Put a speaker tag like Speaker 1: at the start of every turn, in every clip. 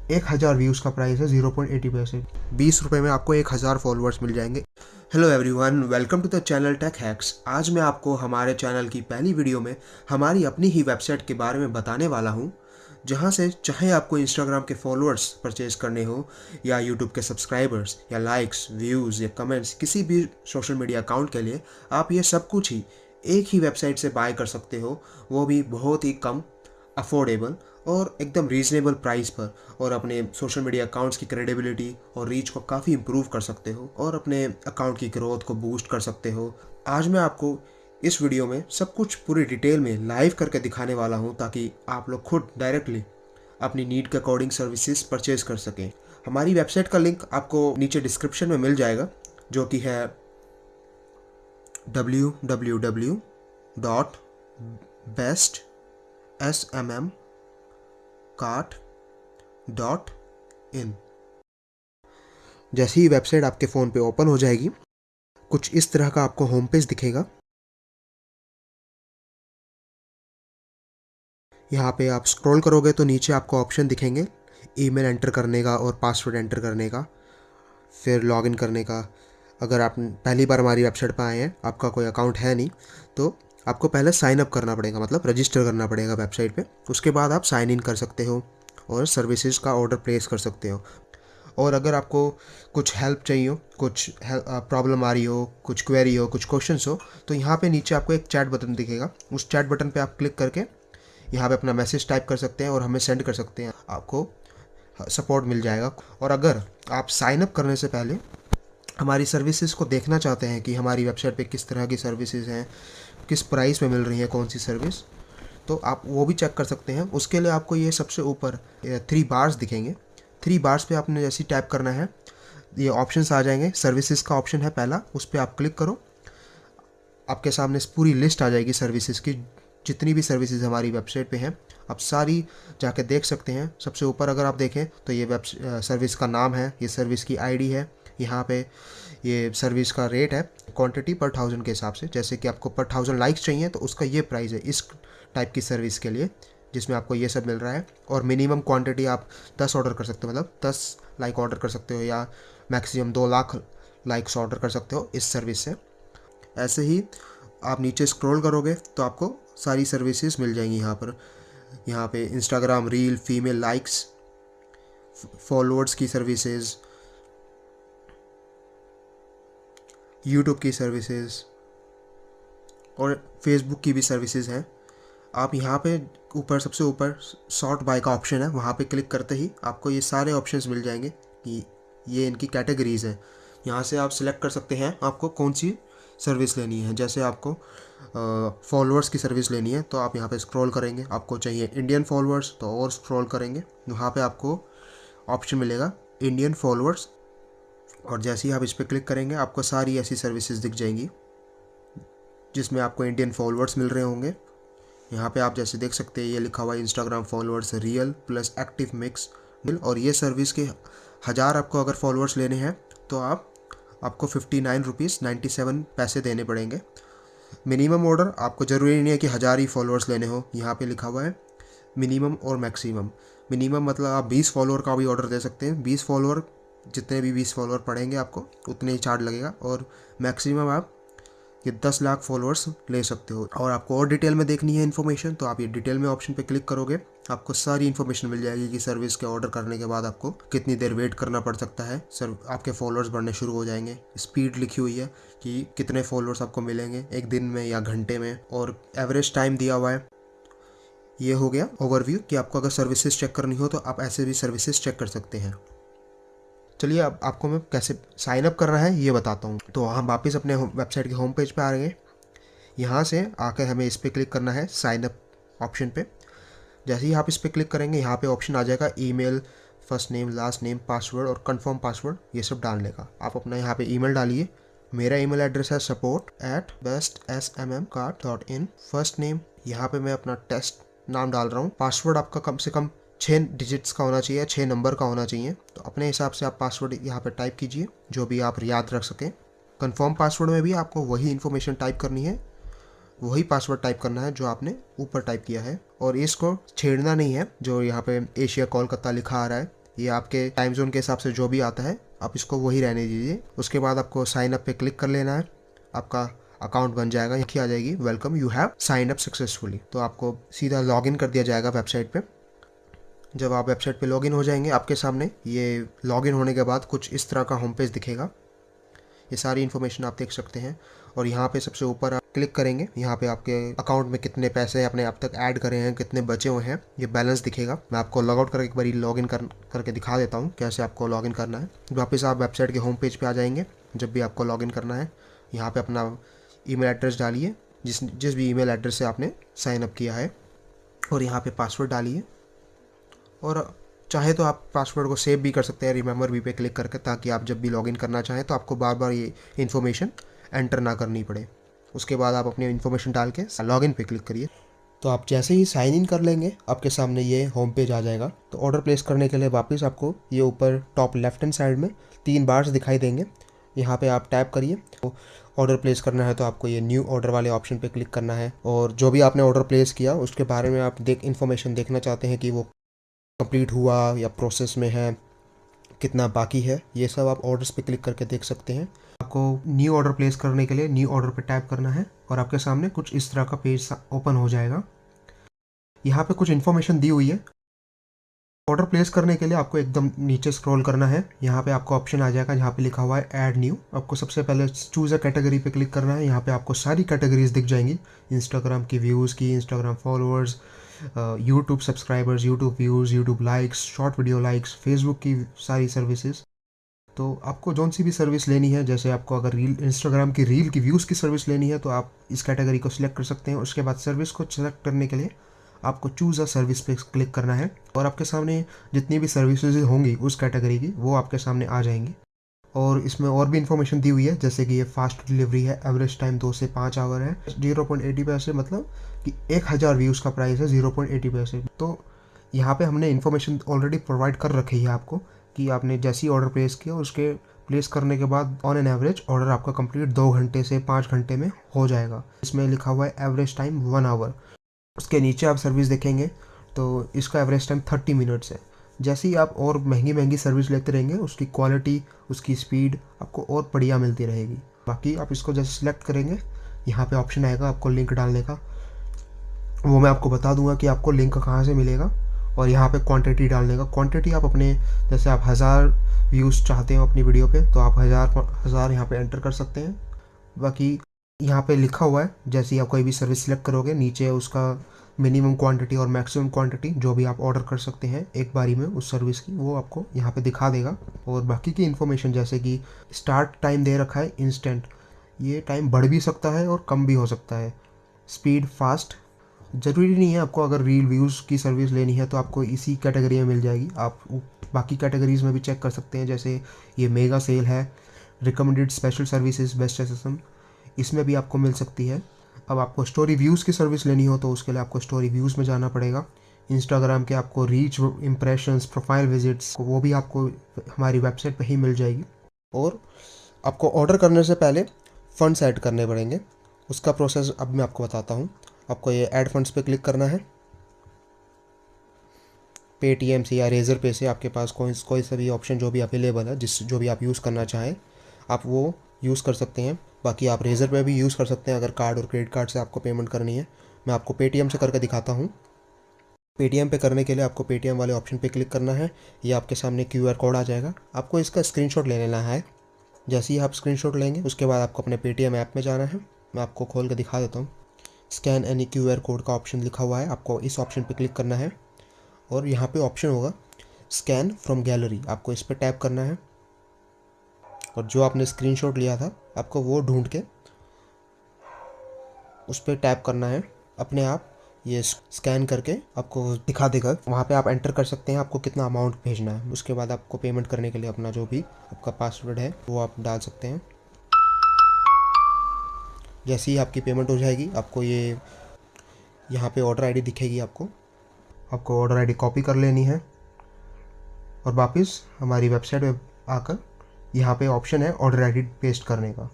Speaker 1: 1000 views का price है 0.80 पैसे। 20 रुपये में आपको 1000 फॉलोअर्स मिल जाएंगे। Hello everyone, welcome to the channel tech hacks. आज मैं आपको हमारे चैनल की पहली वीडियो में हमारी अपनी ही वेबसाइट के बारे में बताने वाला हूँ, जहाँ से चाहे आपको इंस्टाग्राम के फॉलोअर्स परचेज करने हो या यूट्यूब के सब्सक्राइबर्स या लाइक्स, व्यूज़ या कमेंट्स, किसी भी सोशल मीडिया अकाउंट के लिए आप ये सब कुछ ही एक ही वेबसाइट से बाय कर सकते हो, वो भी बहुत ही कम, अफोर्डेबल और एकदम रीजनेबल प्राइस पर, और अपने सोशल मीडिया अकाउंट्स की क्रेडिबिलिटी और रीच को काफ़ी इंप्रूव कर सकते हो और अपने अकाउंट की ग्रोथ को बूस्ट कर सकते हो। आज मैं आपको इस वीडियो में सब कुछ पूरी डिटेल में लाइव करके दिखाने वाला हूं, ताकि आप लोग खुद डायरेक्टली अपनी नीड के अकॉर्डिंग सर्विसेज परचेज कर सकें। हमारी वेबसाइट का लिंक आपको नीचे डिस्क्रिप्शन में मिल जाएगा, जो कि है www.bestsmmcart.in। जैसे ही वेबसाइट आपके फ़ोन पे ओपन हो जाएगी, कुछ इस तरह का आपको होम पेज दिखेगा। यहाँ पे आप स्क्रॉल करोगे तो नीचे आपको ऑप्शन दिखेंगे ईमेल एंटर करने का और पासवर्ड एंटर करने का, फिर लॉगिन करने का। अगर आप पहली बार हमारी वेबसाइट पर आए हैं, आपका कोई अकाउंट है नहीं, तो आपको पहले साइन अप करना पड़ेगा, मतलब रजिस्टर करना पड़ेगा वेबसाइट पे। उसके बाद आप साइन इन कर सकते हो और सर्विसेज का ऑर्डर प्लेस कर सकते हो। और अगर आपको कुछ हेल्प चाहिए हो, कुछ प्रॉब्लम आ रही हो, कुछ क्वेरी हो, कुछ क्वेश्चंस हो, तो यहाँ पे नीचे आपको एक चैट बटन दिखेगा। उस चैट बटन पे आप क्लिक करके यहाँ पे अपना मैसेज टाइप कर सकते हैं और हमें सेंड कर सकते हैं, आपको सपोर्ट मिल जाएगा। और अगर आप साइन अप करने से पहले हमारी सर्विसेज को देखना चाहते हैं कि हमारी वेबसाइट पे किस तरह की सर्विसेज हैं, किस प्राइस में मिल रही है कौन सी सर्विस, तो आप वो भी चेक कर सकते हैं। उसके लिए आपको ये सबसे ऊपर 3 बार्स दिखेंगे। 3 बार्स पे आपने जैसे टैप करना है, ये ऑप्शंस आ जाएंगे। सर्विसेज का ऑप्शन है पहला, उस पर आप क्लिक करो। आपके सामने पूरी लिस्ट आ जाएगी सर्विसेज की, जितनी भी सर्विसेज हमारी वेबसाइट पे हैं, आप सारी जाके देख सकते हैं। सबसे ऊपर अगर आप देखें तो ये सर्विस का नाम है, ये सर्विस की आईडी है, यहाँ पे ये सर्विस का रेट है क्वांटिटी पर 1000 के हिसाब से। जैसे कि आपको पर 1000 लाइक्स चाहिए तो उसका ये प्राइस है इस टाइप की सर्विस के लिए, जिसमें आपको ये सब मिल रहा है। और मिनिमम क्वांटिटी आप 10 ऑर्डर कर सकते हो, मतलब 10 लाइक ऑर्डर कर सकते हो, या मैक्सिमम 2 लाख लाइक्स ऑर्डर कर सकते हो इस सर्विस से। ऐसे ही आप नीचे स्क्रॉल करोगे तो आपको सारी सर्विसेज मिल जाएंगी यहाँ पे Instagram reel, female likes, followers की सर्विसेज, यूट्यूब की सर्विसेज और फेसबुक की भी सर्विसेज हैं। आप यहाँ पे ऊपर, सबसे ऊपर सॉर्ट बाय का ऑप्शन है, वहाँ पे क्लिक करते ही आपको ये सारे ऑप्शंस मिल जाएंगे कि ये इनकी कैटेगरीज़ है। यहाँ से आप सिलेक्ट कर सकते हैं आपको कौन सी सर्विस लेनी है। जैसे आपको फॉलोअर्स की सर्विस लेनी है तो आप यहाँ पे स्क्रॉल करेंगे, आपको चाहिए इंडियन फॉलोअर्स तो और स्क्रॉल करेंगे, वहाँ पे आपको ऑप्शन मिलेगा इंडियन फॉलोअर्स, और जैसे ही आप इस पर क्लिक करेंगे आपको सारी ऐसी सर्विसेज दिख जाएंगी जिसमें आपको इंडियन फॉलोअर्स मिल रहे होंगे। यहाँ पे आप जैसे देख सकते हैं ये लिखा हुआ है Instagram followers real plus active mix, और ये सर्विस के 1000 आपको अगर फॉलोअर्स लेने हैं तो आपको 59 रुपीज़ 97 पैसे देने पड़ेंगे। मिनिमम ऑर्डर आपको ज़रूरी नहीं है कि 1000 ही फॉलोअर्स लेने हो, यहाँ पे लिखा हुआ है मिनिमम और मैक्सिमम। मिनिमम मतलब आप 20 फॉलोअर का भी ऑर्डर दे सकते हैं, 20 फॉलोअर, जितने भी 20 फॉलोअर पड़ेंगे आपको उतने ही चार्ज लगेगा। और मैक्सिमम आप ये 10 लाख फॉलोअर्स ले सकते हो। और आपको और डिटेल में देखनी है इन्फॉर्मेशन तो आप ये डिटेल में ऑप्शन पे क्लिक करोगे, आपको सारी इन्फॉर्मेशन मिल जाएगी कि सर्विस के ऑर्डर करने के बाद आपको कितनी देर वेट करना पड़ सकता है, आपके फॉलोअर्स बढ़ने शुरू हो जाएंगे। स्पीड लिखी हुई है कि कितने फॉलोअर्स आपको मिलेंगे एक दिन में या घंटे में, और एवरेज टाइम दिया हुआ है। ये हो गया ओवरव्यू कि आपको अगर सर्विसेज चेक करनी हो तो आप ऐसे भी सर्विसेज चेक कर सकते हैं। चलिए अब आपको मैं कैसे साइन अप करना है ये बताता हूँ। तो हम वापस अपने वेबसाइट के होम पेज पे आ गए। यहाँ से आकर हमें इस पर क्लिक करना है साइन अप ऑप्शन पे। जैसे ही आप इस पर क्लिक करेंगे यहाँ पे ऑप्शन आ जाएगा email, first name, last name, password और कंफर्म पासवर्ड, ये सब डालने का। आप अपना यहाँ पे ईमेल डालिए। मेरा ईमेल एड्रेस है support@bestsmmcart.in। फर्स्ट नेम, यहाँ पे मैं अपना टेस्ट नाम डाल रहा हूँ। पासवर्ड आपका कम से कम 6 डिजिट्स का होना चाहिए, 6 नंबर का होना चाहिए। तो अपने हिसाब से आप पासवर्ड यहाँ पे टाइप कीजिए, जो भी आप याद रख सकें। कंफर्म पासवर्ड में भी आपको वही इन्फॉर्मेशन टाइप करनी है, वही पासवर्ड टाइप करना है जो आपने ऊपर टाइप किया है, और इसको छेड़ना नहीं है। जो यहाँ पे एशिया कोलकाता लिखा आ रहा है ये आपके टाइम जोन के हिसाब से जो भी आता है आप इसको वही रहने दीजिए। उसके बाद आपको साइन अप पे क्लिक कर लेना है, आपका अकाउंट बन जाएगा। यहाँ आ जाएगी welcome you have sign up successfully, तो आपको सीधा लॉगिन कर दिया जाएगा वेबसाइट पे। जब आप वेबसाइट पे लॉगिन हो जाएंगे आपके सामने ये लॉगिन होने के बाद कुछ इस तरह का होम पेज दिखेगा। ये सारी इन्फॉर्मेशन आप देख सकते हैं और यहाँ पे सबसे ऊपर आप क्लिक करेंगे, यहाँ पे आपके अकाउंट में कितने पैसे अपने अब तक ऐड करे हैं, कितने बचे हुए हैं, ये बैलेंस दिखेगा। मैं आपको लॉगआउट करके एक बार लॉगिन करके दिखा देता हूँ कैसे आपको लॉगिन करना है। वापस आप वेबसाइट के होम पेज पे आ जाएंगे। जब भी आपको लॉगिन करना है यहाँ पे अपना ईमेल एड्रेस डालिए, जिस भी ईमेल एड्रेस से आपने साइन अप किया है, और यहाँ पे पासवर्ड डालिए। और चाहे तो आप पासवर्ड को सेव भी कर सकते हैं रिमेंबर भी पे क्लिक करके, ताकि आप जब भी लॉगिन करना चाहें तो आपको बार बार ये इन्फॉर्मेशन एंटर ना करनी पड़े। उसके बाद आप अपनी इन्फॉर्मेशन डाल के लॉगिन पे क्लिक करिए। तो आप जैसे ही साइन इन कर लेंगे आपके सामने ये होम पेज आ जाएगा। तो ऑर्डर प्लेस करने के लिए वापस आपको ये ऊपर टॉप लेफ्ट हैंड साइड में 3 बार्स दिखाई देंगे, यहाँ पे आप टैप करिए। तो ऑर्डर प्लेस करना है तो आपको ये न्यू ऑर्डर वाले ऑप्शन पे क्लिक करना है, और जो भी आपने ऑर्डर प्लेस किया उसके बारे में आप इन्फॉर्मेशन देखना चाहते हैं कि वो कंप्लीट हुआ या प्रोसेस में है, कितना बाकी है, ये सब आप ऑर्डर्स पे क्लिक करके देख सकते हैं। आपको न्यू ऑर्डर प्लेस करने के लिए न्यू ऑर्डर पे टैप करना है और आपके सामने कुछ इस तरह का पेज ओपन हो जाएगा। यहाँ पे कुछ इन्फॉर्मेशन दी हुई है। ऑर्डर प्लेस करने के लिए आपको एकदम नीचे स्क्रॉल करना है, यहाँ पे आपको ऑप्शन आ जाएगा जहाँ पे लिखा हुआ है ऐड न्यू। आपको सबसे पहले चूज़ अ कैटेगरी पे क्लिक करना है। यहाँ पे आपको सारी कैटेगरीज दिख जाएंगी, इंस्टाग्राम की व्यूज़ की, Instagram followers, YouTube subscribers, YouTube views, YouTube likes, short video likes, Facebook की सारी सर्विसेज। तो आपको जौन सी भी सर्विस लेनी है, जैसे आपको अगर इंस्टाग्राम की रील की व्यूज़ की सर्विस लेनी है तो आप इस कैटेगरी को सिलेक्ट कर सकते हैं। उसके बाद सर्विस को सिलेक्ट करने के लिए आपको चूज़ अ सर्विस पे क्लिक करना है और आपके सामने जितनी भी सर्विसेज होंगी उस कैटेगरी की वो आपके सामने आ जाएंगी। और इसमें और भी इन्फॉर्मेशन दी हुई है, जैसे कि ये फास्ट डिलीवरी है, एवरेज टाइम 2 से 5 आवर है, 0.80 पैसे, मतलब कि 1000 व्यूज़ का प्राइस है 0.80 पैसे। तो यहाँ पे हमने इन्फॉर्मेशन ऑलरेडी प्रोवाइड कर रखी है आपको कि आपने जैसे ही ऑर्डर प्लेस किया उसके प्लेस करने के बाद ऑन एन एवरेज ऑर्डर आपका कंप्लीट 2 घंटे से 5 घंटे में हो जाएगा। इसमें लिखा हुआ है एवरेज टाइम 1 आवर। उसके नीचे आप सर्विस देखेंगे तो इसका एवरेज टाइम 30 मिनट्स है। जैसे ही आप और महंगी सर्विस लेते रहेंगे उसकी क्वालिटी, उसकी स्पीड आपको और बढ़िया मिलती रहेगी। बाकी आप इसको जैसे सिलेक्ट करेंगे यहाँ पे ऑप्शन आएगा आपको लिंक डालने का, वो मैं आपको बता दूंगा कि आपको लिंक कहाँ से मिलेगा। और यहाँ पे क्वांटिटी डालने का, क्वांटिटी आप अपने, जैसे आप 1000 व्यूज़ चाहते हो अपनी वीडियो पे तो आप हज़ार यहाँ पे एंटर कर सकते हैं। बाकी यहाँ पे लिखा हुआ है जैसे ही आप कोई भी सर्विस सिलेक्ट करोगे नीचे उसका मिनिमम क्वांटिटी और मैक्सिमम क्वांटिटी जो भी आप ऑर्डर कर सकते हैं एक बारी में उस सर्विस की, वो आपको यहाँ पे दिखा देगा। और बाकी की इन्फॉर्मेशन जैसे कि स्टार्ट टाइम दे रखा है इंस्टेंट, ये टाइम बढ़ भी सकता है और कम भी हो सकता है। स्पीड फास्ट, ज़रूरी नहीं है आपको अगर रील व्यूज़ की सर्विस लेनी है तो आपको इसी कैटेगरी में मिल जाएगी। आप बाकी कैटेगरीज में भी चेक कर सकते हैं, जैसे ये मेगा सेल है, recommended special services, best SSM, इसमें भी आपको मिल सकती है। अब आपको स्टोरी व्यूज़ की सर्विस लेनी हो तो उसके लिए आपको स्टोरी व्यूज़ में जाना पड़ेगा। इंस्टाग्राम के आपको रीच, इम्प्रेशंस, प्रोफाइल विजिट्स, वो भी आपको हमारी वेबसाइट पर ही मिल जाएगी। और आपको ऑर्डर करने से पहले फ़ंड्स ऐड करने पड़ेंगे, उसका प्रोसेस अब मैं आपको बताता हूँ। आपको ये ऐड फंड्स पे क्लिक करना है। पेटीएम से या रेज़र पे से आपके पास कोई सा भी ऑप्शन जो भी अवेलेबल है, जो भी आप यूज़ करना चाहें आप वो यूज़ कर सकते हैं। बाकी आप रेज़र पे भी यूज़ कर सकते हैं अगर कार्ड और क्रेडिट कार्ड से आपको पेमेंट करनी है। मैं आपको पेटीएम से करके दिखाता हूँ। पेटीएम पे करने के लिए आपको पेटीएम वाले ऑप्शन पे क्लिक करना है। ये आपके सामने QR कोड आ जाएगा, आपको इसका स्क्रीनशॉट ले लेना है। जैसे ही आप स्क्रीनशॉट लेंगे उसके बाद आपको अपने पेटीएम ऐप में जाना है। मैं आपको खोल के दिखा देता हूँ। स्कैन एनी QR कोड का ऑप्शन लिखा हुआ है, आपको इस ऑप्शन पे क्लिक करना है और यहाँ पे ऑप्शन होगा स्कैन फ्रॉम गैलरी, आपको इस पर टैप करना है और जो आपने स्क्रीनशॉट लिया था आपको वो ढूंढ के उस पर टैप करना है। अपने आप ये स्कैन करके आपको दिखा देगा, वहाँ पे आप एंटर कर सकते हैं आपको कितना अमाउंट भेजना है। उसके बाद आपको पेमेंट करने के लिए अपना जो भी आपका पासवर्ड है वो आप डाल सकते हैं। जैसे ही आपकी पेमेंट हो जाएगी आपको ये यहाँ पे ऑर्डर आईडी दिखेगी, आपको ऑर्डर आईडी कॉपी कर लेनी है और वापस हमारी वेबसाइट पे आकर यहाँ पे ऑप्शन है ऑर्डर आईडी पेस्ट करने का।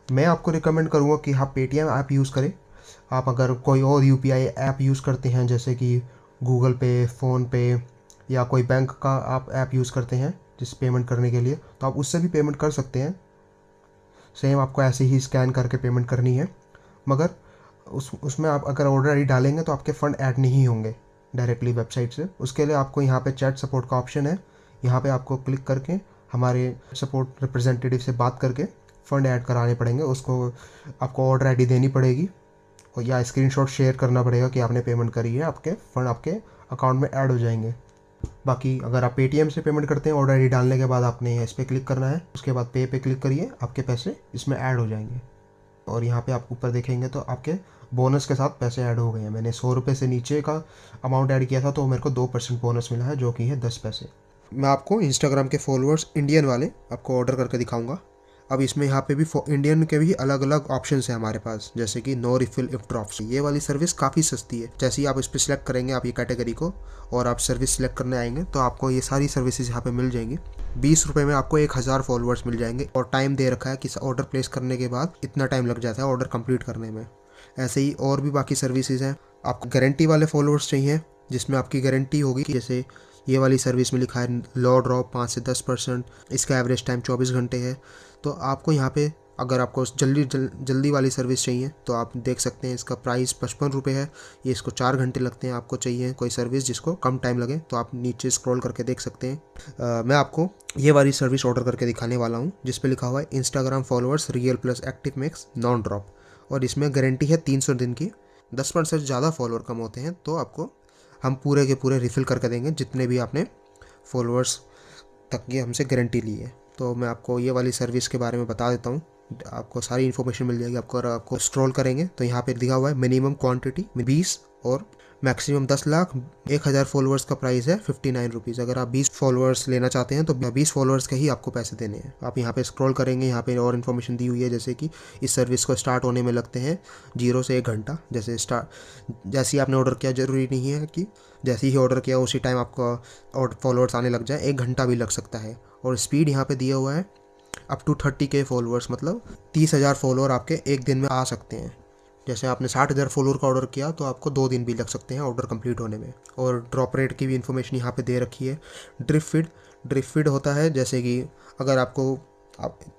Speaker 1: मैं आपको रिकमेंड करूँगा कि आप पेटीएम ऐप यूज़ करें। आप अगर कोई और UPI ऐप यूज़ करते हैं जैसे कि गूगल पे, फ़ोन पे या कोई बैंक का आप ऐप यूज़ करते हैं जिस पेमेंट करने के लिए, तो आप उससे भी पेमेंट कर सकते हैं। सेम आपको ऐसे ही स्कैन करके पेमेंट करनी है, मगर उसमें आप अगर ऑर्डर आईडी डालेंगे तो आपके फ़ंड ऐड नहीं होंगे डायरेक्टली वेबसाइट से। उसके लिए आपको यहाँ पे चैट सपोर्ट का ऑप्शन है, यहाँ पे आपको क्लिक करके हमारे सपोर्ट रिप्रेजेंटेटिव से बात करके फ़ंड ऐड कराने पड़ेंगे। उसको आपको ऑर्डर आईडी देनी पड़ेगी और या स्क्रीनशॉट शेयर करना पड़ेगा कि आपने पेमेंट करी है, आपके फ़ंड आपके अकाउंट में ऐड हो जाएंगे। बाकी अगर आप पेटीएम से पेमेंट करते हैं, ऑर्डर आईडी डालने के बाद आपने इस पर क्लिक करना है, उसके बाद पे पे क्लिक करिए, आपके पैसे इसमें ऐड हो जाएंगे। और यहाँ पे आप ऊपर देखेंगे तो आपके बोनस के साथ पैसे ऐड हो गए हैं। मैंने 100 रुपये से नीचे का अमाउंट ऐड किया था तो मेरे को 2% बोनस मिला है, जो कि है 10 पैसे। मैं आपको इंस्टाग्राम के फॉलोअर्स इंडियन वाले आपको ऑर्डर करके दिखाऊंगा। अब इसमें यहाँ पे भी इंडियन के भी अलग अलग ऑप्शंस हैं हमारे पास, जैसे कि नो रिफिल इफ ड्रॉप्स। ये वाली सर्विस काफ़ी सस्ती है। जैसे ही आप इस पर सिलेक्ट करेंगे आप ये कैटेगरी को और आप सर्विस सिलेक्ट करने आएंगे तो आपको ये सारी सर्विसेज यहाँ पे मिल जाएंगी। 20 रुपये में आपको 1000 फॉलोअर्स मिल जाएंगे और टाइम दे रखा है कि ऑर्डर प्लेस करने के बाद इतना टाइम लग जाता है ऑर्डर कंप्लीट करने में। ऐसे ही और भी बाकी सर्विसेज हैं। आपको गारंटी वाले फॉलोअर्स चाहिए जिसमें आपकी गारंटी होगी कि जैसे ये वाली सर्विस में लिखा है लो ड्रॉप 5 से 10%, इसका एवरेज टाइम 24 घंटे है। तो आपको यहाँ पे अगर आपको जल्दी वाली सर्विस चाहिए तो आप देख सकते हैं इसका प्राइस 55 रुपये है। ये इसको 4 घंटे लगते हैं। आपको चाहिए कोई सर्विस जिसको कम टाइम लगे तो आप नीचे स्क्रॉल करके देख सकते हैं। मैं आपको ये वाली सर्विस ऑर्डर करके दिखाने वाला हूँ जिस पे लिखा हुआ है Instagram followers real plus active max non drop, और इसमें गारंटी है 300 दिन की। 10% से ज़्यादा फॉलोअर कम होते हैं तो आपको हम पूरे के पूरे रिफ़िल करके देंगे जितने भी आपने फॉलोअर्स तक की हमसे गारंटी ली है। तो मैं आपको ये वाली सर्विस के बारे में बता देता हूँ, आपको सारी इन्फॉर्मेशन मिल जाएगी। आपको स्क्रॉल करेंगे तो यहाँ पे दिखा हुआ है मिनिमम क्वांटिटी 20 और मैक्सिमम 10 लाख। 1000 फॉलोअर्स का प्राइस है 59 रुपीज़। अगर आप 20 फॉलोअर्स लेना चाहते हैं तो 20 फॉलोअर्स के ही आपको पैसे देने हैं। आप यहाँ पे स्क्रॉल करेंगे, यहाँ पे और इन्फॉर्मेशन दी हुई है जैसे कि इस सर्विस को स्टार्ट होने में लगते हैं 0 से 1 घंटा। जैसे जैसे ही आपने ऑर्डर किया, ज़रूरी नहीं है कि जैसे ही ऑर्डर किया उसी टाइम आपका और फॉलोअर्स आने लग जाए, 1 घंटा भी लग सकता है। और स्पीड यहाँ पर दिया हुआ है अप टू 30K फॉलोअर्स, मतलब 30,000 फॉलोअर आपके एक दिन में आ सकते हैं। जैसे आपने 60,000 फॉलोअर का ऑर्डर किया तो आपको 2 दिन भी लग सकते हैं ऑर्डर कंप्लीट होने में। और ड्रॉप रेट की भी इन्फॉर्मेशन यहाँ पे दे रखी है। ड्रिप फीड होता है, जैसे कि अगर आपको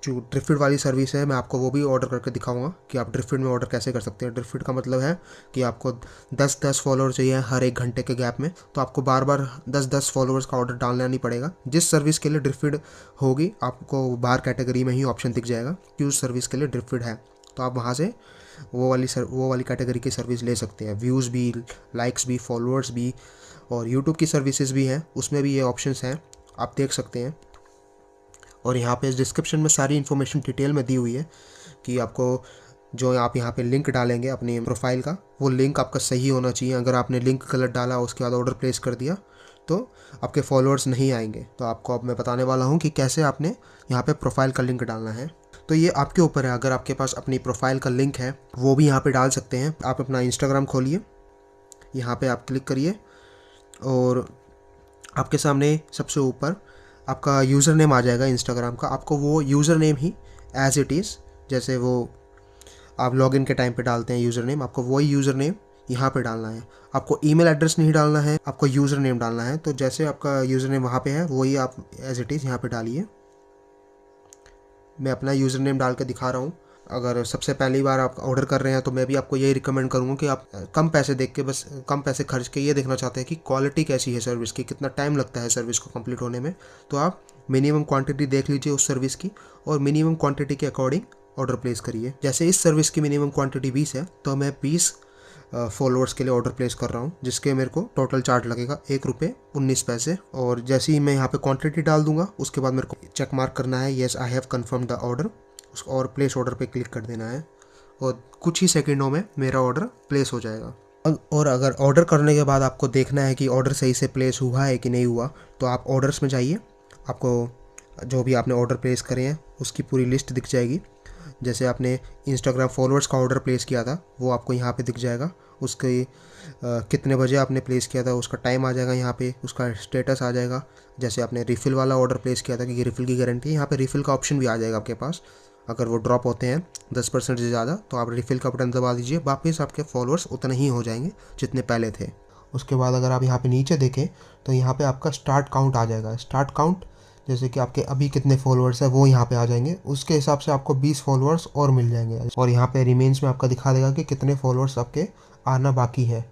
Speaker 1: जो ड्रिप फीड वाली सर्विस है मैं आपको वो भी ऑर्डर करके दिखाऊंगा कि आप ड्रिप फीड में ऑर्डर कैसे कर सकते हैं। ड्रिप फीड का मतलब है कि आपको 10 फॉलोअर चाहिए हर 1 घंटे के गैप में, तो आपको बार बार 10 फॉलोअर्स का ऑर्डर डालना नहीं पड़ेगा। जिस सर्विस के लिए ड्रिप फीड होगी आपको बाहर कैटेगरी में ही ऑप्शन दिख जाएगा कि उस सर्विस के लिए ड्रिप फीड है, तो आप वहाँ से वो वाली कैटेगरी की सर्विस ले सकते हैं। व्यूज़ भी, लाइक्स भी, फॉलोअर्स भी, और यूट्यूब की सर्विसेज भी हैं, उसमें भी ये ऑप्शंस हैं, आप देख सकते हैं। और यहाँ पे डिस्क्रिप्शन में सारी इन्फॉर्मेशन डिटेल में दी हुई है कि आपको जो आप यहाँ पे लिंक डालेंगे अपनी प्रोफाइल का, वो लिंक आपका सही होना चाहिए। अगर आपने लिंक गलत डाला उसके बाद ऑर्डर प्लेस कर दिया तो आपके फॉलोअर्स नहीं आएंगे। तो आपको अब मैं बताने वाला हूँ कि कैसे आपने यहाँ पे प्रोफाइल का लिंक डालना है। तो ये आपके ऊपर है, अगर आपके पास अपनी प्रोफाइल का लिंक है वो भी यहाँ पे डाल सकते हैं। आप अपना इंस्टाग्राम खोलिए, यहाँ पे आप क्लिक करिए और आपके सामने सबसे ऊपर आपका यूज़र नेम आ जाएगा इंस्टाग्राम का। आपको वो यूज़र नेम ही एज इट इज़, जैसे वो आप लॉगिन के टाइम पे डालते हैं यूज़र नेम, आपको वही यूज़र नेम यहाँ पे डालना है। आपको ईमेल एड्रेस नहीं डालना है, आपको यूज़र नेम डालना है। तो जैसे आपका यूज़र नेम वहाँ पे है वही आप एज इट इज़ यहाँ पे डालिए। मैं अपना यूज़र नेम डाल के दिखा रहा हूँ। अगर सबसे पहली बार आप ऑर्डर कर रहे हैं तो मैं भी आपको यही रिकमेंड करूँगा कि आप कम पैसे देख के, बस कम पैसे खर्च के ये देखना चाहते हैं कि क्वालिटी कैसी है सर्विस की, कितना टाइम लगता है सर्विस को कंप्लीट होने में, तो आप मिनिमम क्वांटिटी देख लीजिए उस सर्विस की और मिनिमम क्वांटिटी के अकॉर्डिंग ऑर्डर प्लेस करिए। जैसे इस सर्विस की मिनिमम क्वांटिटी 20 है तो मैं 20 फॉलोअर्स के लिए ऑर्डर प्लेस कर रहा हूँ, जिसके मेरे को टोटल चार्ज लगेगा 1 रुपये 19 पैसे। और जैसे ही मैं यहाँ पे क्वांटिटी डाल दूंगा उसके बाद मेरे को चेक मार्क करना है yes I have confirm the order, और प्लेस ऑर्डर पे क्लिक कर देना है और कुछ ही सेकंडों में मेरा ऑर्डर प्लेस हो जाएगा। और अगर ऑर्डर करने के बाद आपको देखना है कि ऑर्डर सही से प्लेस हुआ है कि नहीं हुआ, तो आप ऑर्डर्स में जाइए, आपको जो भी आपने ऑर्डर प्लेस करे हैं उसकी पूरी लिस्ट दिख जाएगी। जैसे आपने इंस्टाग्राम फॉलोअर्स का ऑर्डर प्लेस किया था वो आपको यहाँ पे दिख जाएगा, उसके कितने बजे आपने प्लेस किया था उसका टाइम आ जाएगा, यहाँ पे उसका स्टेटस आ जाएगा। जैसे आपने रिफ़िल वाला ऑर्डर प्लेस किया था कि रिफ़िल की गारंटी है, यहाँ पे रिफ़िल का ऑप्शन भी आ जाएगा आपके पास। अगर वो ड्रॉप होते हैं 10% से ज़्यादा तो आप रिफ़िल का बटन दबा दीजिए, वापस आपके फॉलोअर्स उतने ही हो जाएंगे जितने पहले थे। उसके बाद अगर आप यहाँ पे नीचे देखें तो यहाँ पे आपका स्टार्ट काउंट आ जाएगा। स्टार्ट काउंट जैसे कि आपके अभी कितने फॉलोअर्स है वो यहाँ पे आ जाएंगे, उसके हिसाब से आपको 20 फॉलोअर्स और मिल जाएंगे। और यहाँ पे रिमेन्स में आपका दिखा देगा कि कितने फॉलोअर्स आपके आना बाकी है।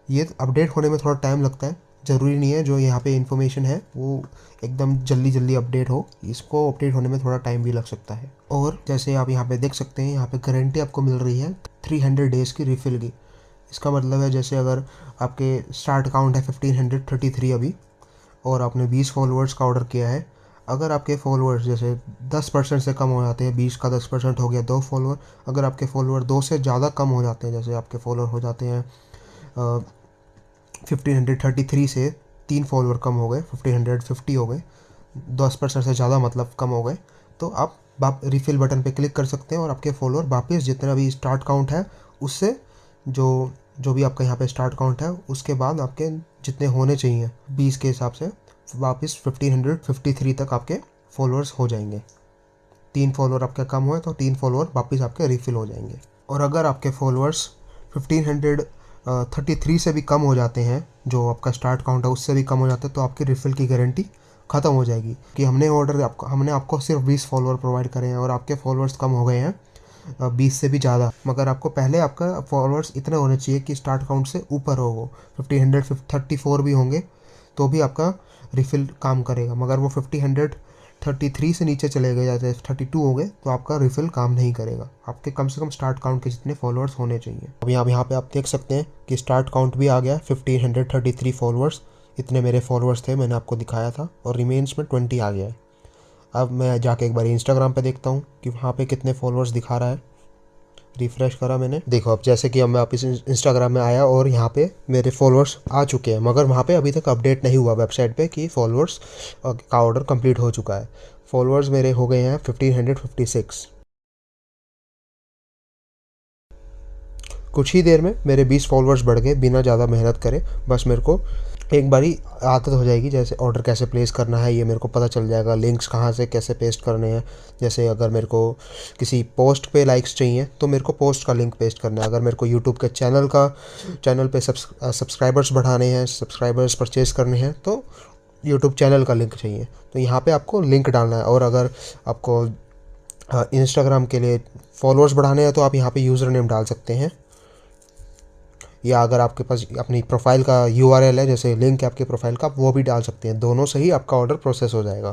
Speaker 1: ये अपडेट होने में थोड़ा टाइम लगता है, ज़रूरी नहीं है जो यहाँ पे इन्फॉर्मेशन है वो एकदम जल्दी जल्दी अपडेट हो, इसको अपडेट होने में थोड़ा टाइम भी लग सकता है। और जैसे आप यहाँ पे देख सकते हैं, यहाँ पे गारंटी आपको मिल रही है 300 डेज़ की रिफ़िल की। इसका मतलब है जैसे अगर आपके स्टार्ट काउंट है 1533 अभी, और आपने 20 फॉलोअर्स का ऑर्डर किया है, अगर आपके फॉलोअर्स जैसे 10% से कम हो जाते हैं, 20 का 10% हो गया 2 फॉलोअर, अगर आपके फॉलोअर 2 से ज़्यादा कम हो जाते हैं, जैसे आपके फॉलोअर हो जाते हैं 1533 से 3 फॉलोअर कम हो गए, 1550 हो गए, 10% से ज़्यादा मतलब कम हो गए, तो आप रिफ़िल बटन पे क्लिक कर सकते हैं और आपके फॉलोअर वापस जितना भी स्टार्ट काउंट है उससे जो भी आपका यहाँ पे स्टार्ट काउंट है उसके बाद आपके जितने होने चाहिए 20 के हिसाब से वापस 1553 तक आपके फॉलोअर्स हो जाएंगे। 3 फॉलोअर आपके कम हुए तो 3 फॉलोअर वापस आपके रिफ़िल हो जाएंगे। और अगर आपके फॉलोअर्स 1533 से भी कम हो जाते हैं, जो आपका स्टार्ट काउंट है उससे भी कम हो जाते हैं, तो आपकी रिफ़िल की गारंटी ख़त्म हो जाएगी कि हमने आपको सिर्फ 20 फॉलोअर प्रोवाइड करे हैं और आपके फॉलोअर्स कम हो गए हैं 20 से भी ज़्यादा, मगर आपको पहले आपका फॉलोअर्स इतने होने चाहिए कि स्टार्ट काउंट से ऊपर हो। 1534 भी होंगे तो भी आपका रिफ़िल काम करेगा, मगर वो 1533 से नीचे चले गए, जैसे 32 हो गए, तो आपका रिफ़िल काम नहीं करेगा। आपके कम से कम स्टार्ट काउंट के जितने फॉलोअर्स होने चाहिए। अब यहाँ पे आप देख सकते हैं कि स्टार्ट काउंट भी आ गया 1533 फॉलोअर्स, इतने मेरे फॉलोअर्स थे, मैंने आपको दिखाया था, और रिमेन्स में 20 आ गया है। अब मैं जाके एक बार इंस्टाग्राम पे देखता हूँ कि वहाँ पे कितने फॉलोअर्स दिखा रहा है। रिफ़्रेश करा मैंने, देखो अब जैसे कि अब मैं वापस इंस्टाग्राम में आया और यहाँ पे मेरे फॉलोअर्स आ चुके हैं, मगर वहाँ पे अभी तक अपडेट नहीं हुआ वेबसाइट पे कि फॉलोअर्स का ऑर्डर कंप्लीट हो चुका है। फॉलोअर्स मेरे हो गए हैं 1556। कुछ ही देर में मेरे 20 फॉलोअर्स बढ़ गए बिना ज़्यादा मेहनत करे। बस मेरे को एक बारी आदत हो जाएगी, जैसे ऑर्डर कैसे प्लेस करना है ये मेरे को पता चल जाएगा, लिंक्स कहाँ से कैसे पेस्ट करने हैं। जैसे अगर मेरे को किसी पोस्ट पे लाइक्स चाहिए तो मेरे को पोस्ट का लिंक पेस्ट करना है। अगर मेरे को यूट्यूब के चैनल पे सब्सक्राइबर्स बढ़ाने हैं, सब्सक्राइबर्स परचेज करने हैं, तो यूट्यूब चैनल का लिंक चाहिए, तो यहाँ पे आपको लिंक डालना है। और अगर आपको इंस्टाग्राम के लिए फॉलोअर्स बढ़ाने हैं तो आप यहाँ पे यूज़र नेम डाल सकते हैं, या अगर आपके पास अपनी प्रोफाइल का URL है, जैसे लिंक है आपके प्रोफाइल का, वो भी डाल सकते हैं। दोनों से ही आपका ऑर्डर प्रोसेस हो जाएगा।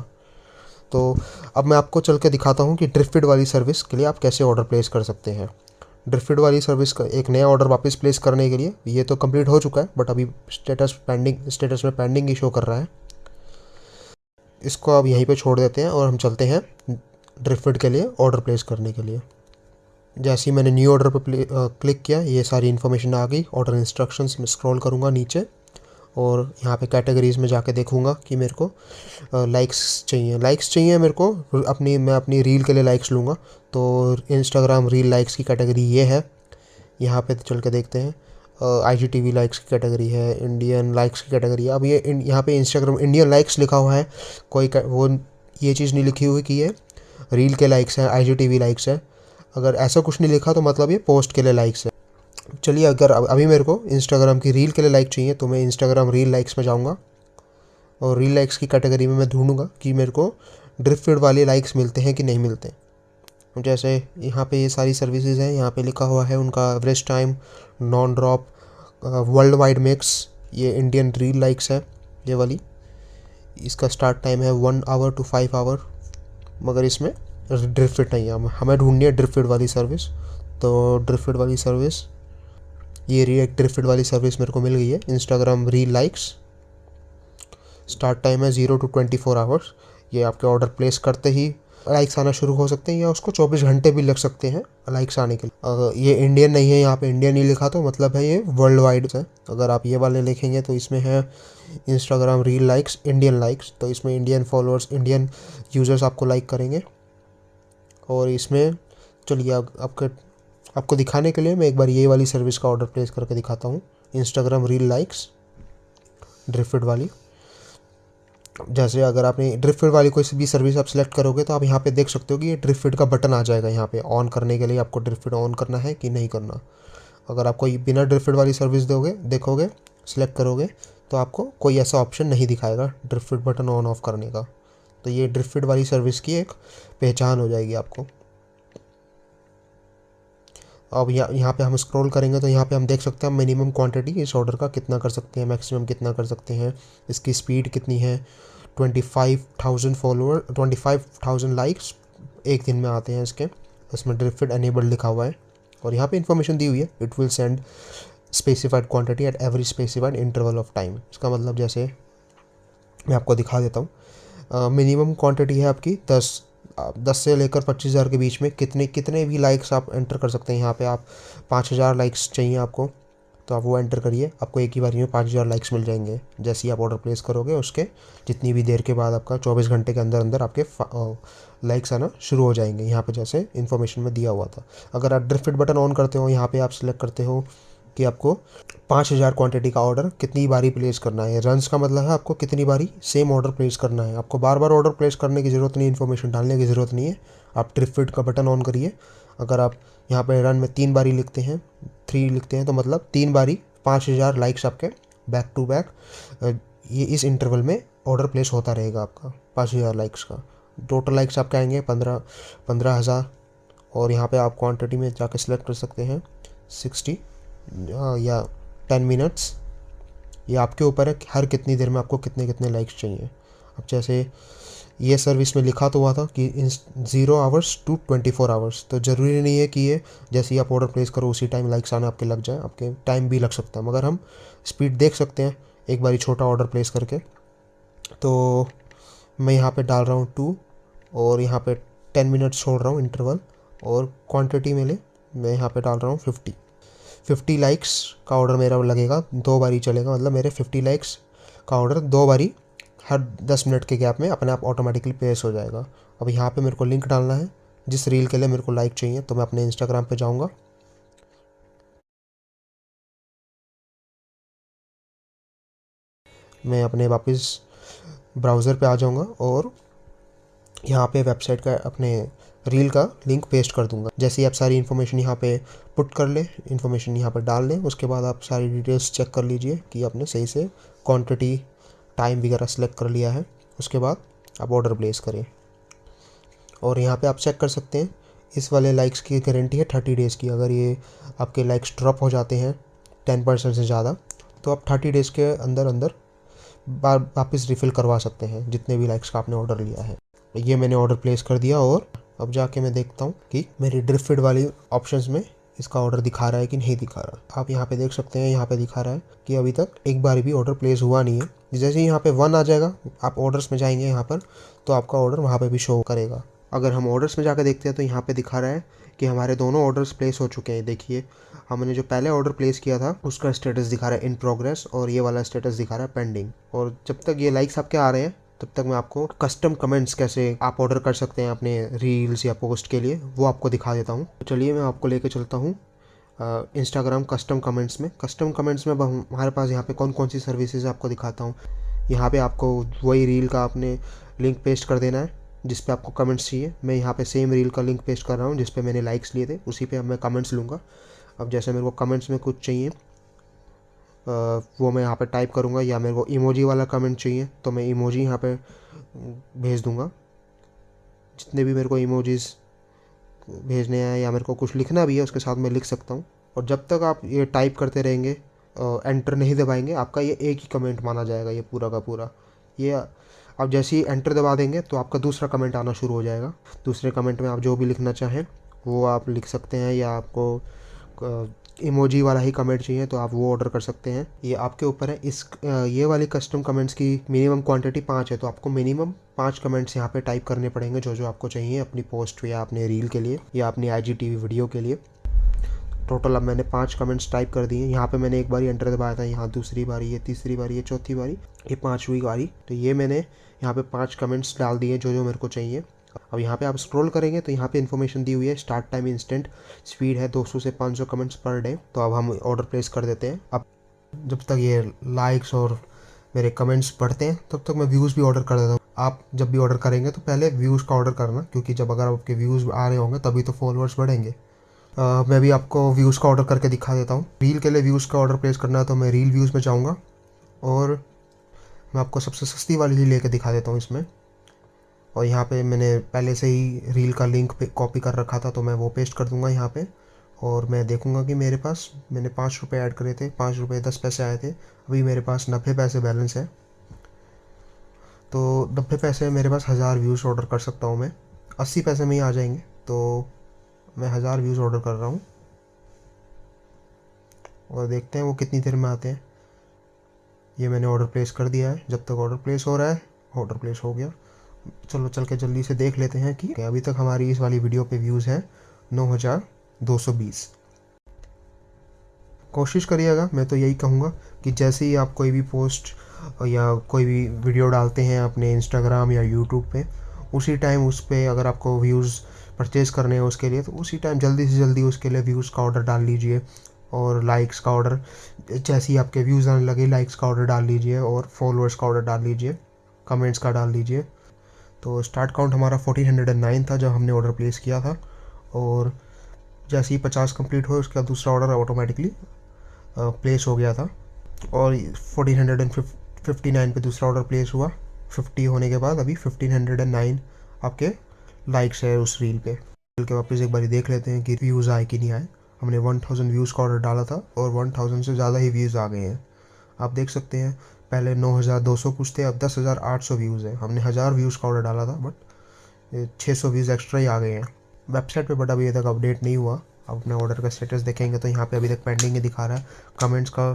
Speaker 1: तो अब मैं आपको चल के दिखाता हूँ कि ड्रिफ्टेड वाली सर्विस के लिए आप कैसे ऑर्डर प्लेस कर सकते हैं। ड्रिफ्टेड वाली सर्विस का एक नया ऑर्डर वापस प्लेस करने के लिए, ये तो कंप्लीट हो चुका है बट अभी स्टेटस में पेंडिंग ही शो कर रहा है। इसको अब यहीं पे छोड़ देते हैं और हम चलते हैं ड्रिफ्टेड के लिए ऑर्डर प्लेस करने के लिए। जैसे ही मैंने न्यू ऑर्डर पर क्लिक किया, ये सारी इन्फॉर्मेशन आ गई। ऑर्डर इंस्ट्रक्शंस में स्क्रॉल करूँगा नीचे और यहाँ पे कैटेगरीज़ में जाके देखूँगा कि मेरे को लाइक्स चाहिए मेरे को मैं अपनी रील के लिए लाइक्स लूँगा। तो इंस्टाग्राम रील लाइक्स की कैटेगरी ये है। यहाँ पे चल के देखते हैं, IGTV लाइक्स की कैटेगरी है, इंडियन लाइक्स की कैटेगरी है। अब ये यहाँ पे इंस्टाग्राम इंडियन लाइक्स लिखा हुआ है, वो ये चीज़ नहीं लिखी हुई कि ये रील के लाइक्स हैं, IGTV लाइक्स है। अगर ऐसा कुछ नहीं लिखा तो मतलब ये पोस्ट के लिए लाइक्स है। चलिए, अगर अभी मेरे को इंस्टाग्राम की रील के लिए लाइक चाहिए तो मैं इंस्टाग्राम रील लाइक्स में जाऊंगा और रील लाइक्स की कैटेगरी में मैं ढूंढूंगा कि मेरे को ड्रिफ्टेड वाले लाइक्स मिलते हैं कि नहीं मिलते। जैसे यहाँ पे ये सारी सर्विसेज हैं, यहाँ पे लिखा हुआ है उनका average time, non drop, world wide mix. ये इंडियन रील लाइक्स है ये वाली, इसका स्टार्ट टाइम है 1 आवर to 5 आवर, मगर इसमें ड्रिफ्टेड नहीं है। हमें ढूंढनी है ड्रिफ्टेड वाली सर्विस। तो ड्रिफ्टेड वाली सर्विस, ये ड्रिफ्टेड वाली सर्विस मेरे को मिल गई है। Instagram reel likes, start time है 0 to 24 आवर्स। ये आपके ऑर्डर प्लेस करते ही लाइक्स आना शुरू हो सकते हैं, या उसको 24 घंटे भी लग सकते हैं लाइक्स आने के लिए। ये इंडियन नहीं है, यहाँ पे इंडियन नहीं लिखा तो मतलब है ये वर्ल्ड वाइड है। अगर आप ये वाले लिखेंगे तो इसमें है Instagram reel likes Indian likes, तो इसमें इंडियन फॉलोअर्स, इंडियन यूज़र्स आपको लाइक करेंगे। और इसमें चलिए आपको दिखाने के लिए मैं एक बार ये वाली सर्विस का ऑर्डर प्लेस करके दिखाता हूँ, इंस्टाग्राम रील लाइक्स ड्रिफ्टेड वाली। जैसे अगर आपने ड्रिफ्टेड वाली कोई भी सर्विस आप सिलेक्ट करोगे तो आप यहाँ पे देख सकते हो कि ये ड्रिफ्टेड का बटन आ जाएगा। यहाँ पे ऑन करने के लिए आपको ड्रिफ्टेड ऑन करना है कि नहीं करना। अगर आप कोई बिना ड्रिफ्टेड वाली सर्विस देखोगे सिलेक्ट करोगे तो आपको कोई ऐसा ऑप्शन नहीं दिखाएगा drift feed button on off करने का। तो ये ड्रिफ्ट फीड वाली सर्विस की एक पहचान हो जाएगी आपको। अब यहाँ पे हम स्क्रॉल करेंगे तो यहाँ पे हम देख सकते हैं मिनिमम क्वांटिटी इस ऑर्डर का कितना कर सकते हैं, मैक्सिमम कितना कर सकते हैं, इसकी स्पीड कितनी है। 25,000 फॉलोअर, 25,000 लाइक्स एक दिन में आते हैं इसके। इसमें ड्रिफ्ट फीड एनेबल्ड लिखा हुआ है और यहाँ पे इन्फॉर्मेशन दी हुई है, it will send specified quantity at every specified interval of time. इसका मतलब जैसे मैं आपको दिखा देता हूँ, मिनिमम क्वांटिटी है आपकी 10 से लेकर 25,000 के बीच में कितने कितने भी लाइक्स आप एंटर कर सकते हैं। यहाँ पे आप 5,000 लाइक्स चाहिए आपको तो आप वो एंटर करिए, आपको एक ही बार में 5,000 लाइक्स मिल जाएंगे। जैसे ही आप ऑर्डर प्लेस करोगे उसके जितनी भी देर के बाद आपका 24 घंटे के अंदर अंदर आपके लाइक्स आना शुरू हो जाएंगे। यहाँ पे जैसे इन्फॉर्मेशन में दिया हुआ था। अगर आप ड्रिफ्ट फीड बटन ऑन करते हो, यहाँ पे आप सिलेक्ट करते हो कि आपको 5,000 क्वांटिटी का ऑर्डर कितनी बारी प्लेस करना है। रन्स का मतलब है आपको कितनी बारी सेम ऑर्डर प्लेस करना है। आपको बार बार ऑर्डर प्लेस करने की ज़रूरत नहीं, इन्फॉर्मेशन डालने की ज़रूरत नहीं है। आप ड्रिफ्ट फीड का बटन ऑन करिए। अगर आप यहाँ पर रन में 3 बारी लिखते हैं, 3 लिखते हैं तो मतलब 3 बारी 5,000 लाइक्स आपके बैक टू बैक ये इस इंटरवल में ऑर्डर प्लेस होता रहेगा आपका 5,000 लाइक्स का। टोटल लाइक्स आपके आएंगे 15,000। और यहाँ पे आप क्वांटिटी में जाके सिलेक्ट कर सकते हैं 60 या 10 मिनट्स। ये आपके ऊपर है कि हर कितनी देर में आपको कितने कितने लाइक्स चाहिए। अब जैसे ये सर्विस में लिखा तो हुआ था कि इन 0 आवर्स टू 24 आवर्स, तो ज़रूरी नहीं है कि ये जैसे ही आप ऑर्डर प्लेस करो उसी टाइम लाइक्स आने आपके लग जाए, आपके टाइम भी लग सकता है। मगर हम स्पीड देख सकते हैं एक बारी छोटा ऑर्डर प्लेस करके। तो मैं यहाँ पे डाल रहा हूँ 2 और यहाँ पे 10 मिनट्स छोड़ रहा हूँ इंटरवल। और क्वांटिटी में मैं यहाँ पे डाल रहा हूँ 50 लाइक्स का ऑर्डर मेरा लगेगा, 2 बारी चलेगा। मतलब मेरे 50 लाइक्स का ऑर्डर 2 बारी हर 10 मिनट के गैप में अपने आप ऑटोमेटिकली प्लेस हो जाएगा। अब यहाँ पे मेरे को लिंक डालना है जिस रील के लिए मेरे को लाइक चाहिए। तो मैं अपने इंस्टाग्राम पे जाऊँगा, मैं अपने वापस ब्राउज़र पे आ जाऊँगा और यहाँ पे वेबसाइट का अपने रील का लिंक पेस्ट कर दूंगा। जैसे ही आप सारी इन्फॉर्मेशन यहाँ पे पुट कर ले, इन्फॉर्मेशन यहाँ पे डाल लें, उसके बाद आप सारी डिटेल्स चेक कर लीजिए कि आपने सही से क्वांटिटी टाइम वगैरह सेलेक्ट कर लिया है। उसके बाद आप ऑर्डर प्लेस करें और यहाँ पे आप चेक कर सकते हैं इस वाले लाइक्स की गारंटी है 30 डेज़ की। अगर ये आपके लाइक्स ड्रॉप हो जाते हैं 10% से ज़्यादा तो आप 30 डेज़ के अंदर अंदर वापस रिफ़िल करवा सकते हैं जितने भी लाइक्स का आपने ऑर्डर लिया है। ये मैंने ऑर्डर प्लेस कर दिया और अब जाके मैं देखता हूँ कि मेरी ड्रिफ्ट फीड वाली ऑप्शंस में इसका ऑर्डर दिखा रहा है कि नहीं दिखा रहा। आप यहाँ पे देख सकते हैं, यहाँ पे दिखा रहा है कि अभी तक एक बार भी ऑर्डर प्लेस हुआ नहीं है। जैसे ही यहाँ पे 1 आ जाएगा, आप ऑर्डर्स में जाएंगे यहाँ पर, तो आपका ऑर्डर वहाँ पे भी शो करेगा। अगर हम ऑर्डर्स में जाकर देखते हैं तो यहाँ पे दिखा रहा है कि हमारे दोनों ऑर्डर्स प्लेस हो चुके हैं। देखिए हमने जो पहले ऑर्डर प्लेस किया था उसका स्टेटस दिखा रहा है इन प्रोग्रेस और ये वाला स्टेटस दिखा रहा है पेंडिंग। और जब तक ये लाइक्स आपके आ रहे हैं तब तक मैं आपको कस्टम कमेंट्स कैसे आप ऑर्डर कर सकते हैं अपने रील्स या पोस्ट के लिए वो आपको दिखा देता हूँ। तो चलिए मैं आपको लेके चलता हूँ इंस्टाग्राम कस्टम कमेंट्स में। कस्टम कमेंट्स में हमारे पास यहाँ पे कौन कौन सी सर्विसेज आपको दिखाता हूँ। यहाँ पे आपको वही रील का आपने लिंक पेस्ट कर देना है जिस पे आपको कमेंट्स चाहिए। मैं यहाँ पे सेम रील का लिंक पेस्ट कर रहा हूँ जिस पे मैंने लाइक्स लिए थे, उसी पे अब मैं कमेंट्स लूँगा। अब जैसे मेरे को कमेंट्स में कुछ चाहिए वो मैं यहाँ पे टाइप करूँगा, या मेरे को इमोजी वाला कमेंट चाहिए तो मैं इमोजी यहाँ पे भेज दूँगा। जितने भी मेरे को इमोजीज़ भेजने हैं या मेरे को कुछ लिखना भी है उसके साथ मैं लिख सकता हूँ। और जब तक आप ये टाइप करते रहेंगे, एंटर नहीं दबाएंगे, आपका ये एक ही कमेंट माना जाएगा ये पूरा का पूरा। ये आप जैसे ही एंटर दबा देंगे तो आपका दूसरा कमेंट आना शुरू हो जाएगा। दूसरे कमेंट में आप जो भी लिखना चाहें वो आप लिख सकते हैं, या आपको इमोजी वाला ही कमेंट चाहिए तो आप वो ऑर्डर कर सकते हैं। ये आपके ऊपर है। ये वाली कस्टम कमेंट्स की मिनिमम क्वांटिटी 5 है तो आपको मिनिमम 5 कमेंट्स यहाँ पे टाइप करने पड़ेंगे जो जो आपको चाहिए अपनी पोस्ट या अपने रील के लिए या अपनी IGTV वीडियो के लिए। टोटल अब मैंने 5 कमेंट्स टाइप कर दिए। यहाँ पे मैंने एक बारी एंटर दबाया था, यहाँ दूसरी बारी, ये तीसरी बारी, ये चौथी बारी, ये 5वीं बारी। तो ये मैंने यहाँ पे 5 कमेंट्स डाल दिए जो जो मेरे को चाहिए। अब यहाँ पे आप स्क्रॉल करेंगे तो यहाँ पे इन्फॉर्मेशन दी हुई है, स्टार्ट टाइम इंस्टेंट, स्पीड है 200 से 500 कमेंट्स पर डे। तो अब हम ऑर्डर प्लेस कर देते हैं। अब जब तक ये लाइक्स और मेरे कमेंट्स बढ़ते हैं तब तक मैं व्यूज़ भी ऑर्डर कर देता हूँ। आप जब भी ऑर्डर करेंगे तो पहले व्यूज़ का ऑर्डर करना, क्योंकि जब अगर आपके व्यूज़ आ रहे होंगे तभी तो फॉलोअर्स बढ़ेंगे। मैं भी आपको व्यूज़ का ऑर्डर करके दिखा देता हूँ। रील के लिए व्यूज़ का ऑर्डर प्लेस करना है तो मैं रील व्यूज़ में जाऊँगा और मैं आपको सबसे सस्ती वाली ही लेके दिखा देता हूँ इसमें। और यहाँ पे मैंने पहले से ही रील का लिंक पे कॉपी कर रखा था तो मैं वो पेस्ट कर दूँगा यहाँ पे। और मैं देखूँगा कि मेरे पास मैंने 5 रुपये ऐड करे थे, 5 रुपये 10 पैसे आए थे, अभी मेरे पास 90 पैसे बैलेंस है। तो 90 पैसे मेरे पास 1000 व्यूज़ ऑर्डर कर सकता हूँ मैं, 80 पैसे में ही आ जाएंगे। तो मैं 1000 व्यूज़ ऑर्डर कर रहा हूँ और देखते हैं वो कितनी देर में आते हैं। ये मैंने ऑर्डर प्लेस कर दिया है। जब तक ऑर्डर प्लेस हो रहा है, ऑर्डर प्लेस हो गया। चलो चल के जल्दी से देख लेते हैं कि अभी तक हमारी इस वाली वीडियो पे व्यूज़ हैं 9220। कोशिश करिएगा, मैं तो यही कहूँगा कि जैसे ही आप कोई भी पोस्ट या कोई भी वीडियो डालते हैं अपने इंस्टाग्राम या यूट्यूब पे, उसी टाइम उस पर अगर आपको व्यूज़ परचेज़ करने हैं उसके लिए, तो उसी टाइम जल्दी से जल्दी उसके लिए व्यूज़ का ऑर्डर डाल लीजिए। और लाइक्स का ऑर्डर, जैसे ही आपके व्यूज़ आने लगे लाइक्स का ऑर्डर डाल लीजिए और फॉलोअर्स का ऑर्डर डाल लीजिए, कमेंट्स का डाल दीजिए। तो स्टार्ट काउंट हमारा 1409 था जब हमने ऑर्डर प्लेस किया था, और जैसे ही 50 कंप्लीट हुए उसका दूसरा ऑर्डर ऑटोमेटिकली प्लेस हो गया था। और 1459 पे दूसरा ऑर्डर प्लेस हुआ। 50 होने के बाद अभी 1509 आपके लाइक्स है उस रील पे। रील के वापस एक बार देख लेते हैं कि व्यूज़ आए कि नहीं आए। हमने 1000 व्यूज़ का ऑर्डर डाला था और 1000 से ज़्यादा ही व्यूज़ आ गए हैं। आप देख सकते हैं पहले 9200 कुछ थे, अब 10800 व्यूज़ है। हमने 1000 व्यूज़ का ऑर्डर डाला था बट 600 व्यूज़ एक्स्ट्रा ही आ गए हैं वेबसाइट पे, बट अभी तक अपडेट नहीं हुआ। आप अपने ऑर्डर का स्टेटस देखेंगे तो यहाँ पे अभी तक पेंडिंग ही दिखा रहा है।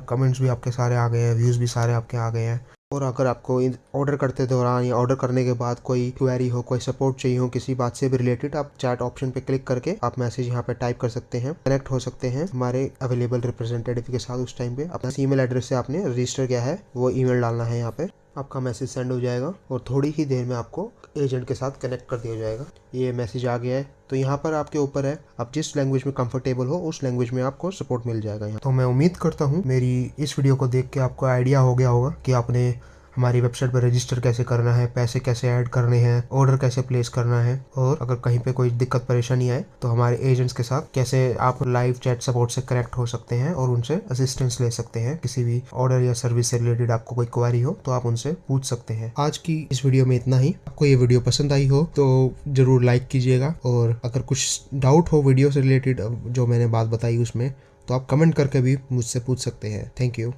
Speaker 1: कमेंट्स भी आपके सारे आ गए हैं, व्यूज़ भी सारे आपके आ गए हैं। और अगर आपको ऑर्डर करते दौरान या ऑर्डर करने के बाद कोई क्वेरी हो, कोई सपोर्ट चाहिए हो किसी बात से भी रिलेटेड, आप चैट ऑप्शन पे क्लिक करके आप मैसेज यहाँ पे टाइप कर सकते हैं, कनेक्ट हो सकते हैं हमारे अवेलेबल रिप्रेजेंटेटिव के साथ। उस टाइम पे अपना ईमेल एड्रेस से आपने रजिस्टर किया है वो ईमेल डालना है, यहाँ पे आपका मैसेज सेंड हो जाएगा और थोड़ी ही देर में आपको एजेंट के साथ कनेक्ट कर दिया जाएगा। ये मैसेज आ गया है तो यहाँ पर आपके ऊपर है, आप जिस लैंग्वेज में कंफर्टेबल हो उस लैंग्वेज में आपको सपोर्ट मिल जाएगा यहाँ। तो मैं उम्मीद करता हूँ मेरी इस वीडियो को देख के आपको आइडिया हो गया होगा कि आपने हमारी वेबसाइट पर रजिस्टर कैसे करना है, पैसे कैसे ऐड करने हैं, ऑर्डर कैसे प्लेस करना है, और अगर कहीं पे कोई दिक्कत परेशानी आए तो हमारे एजेंट्स के साथ कैसे आप लाइव चैट सपोर्ट से कनेक्ट हो सकते हैं और उनसे असिस्टेंस ले सकते हैं। किसी भी ऑर्डर या सर्विस से रिलेटेड आपको कोई क्वेरी हो तो आप उनसे पूछ सकते हैं। आज की इस वीडियो में इतना ही। आपको ये वीडियो पसंद आई हो तो जरूर लाइक कीजिएगा, और अगर कुछ डाउट हो वीडियो से रिलेटेड जो मैंने बात बताई उसमें, तो आप कमेंट करके भी मुझसे पूछ सकते हैं। Thank you.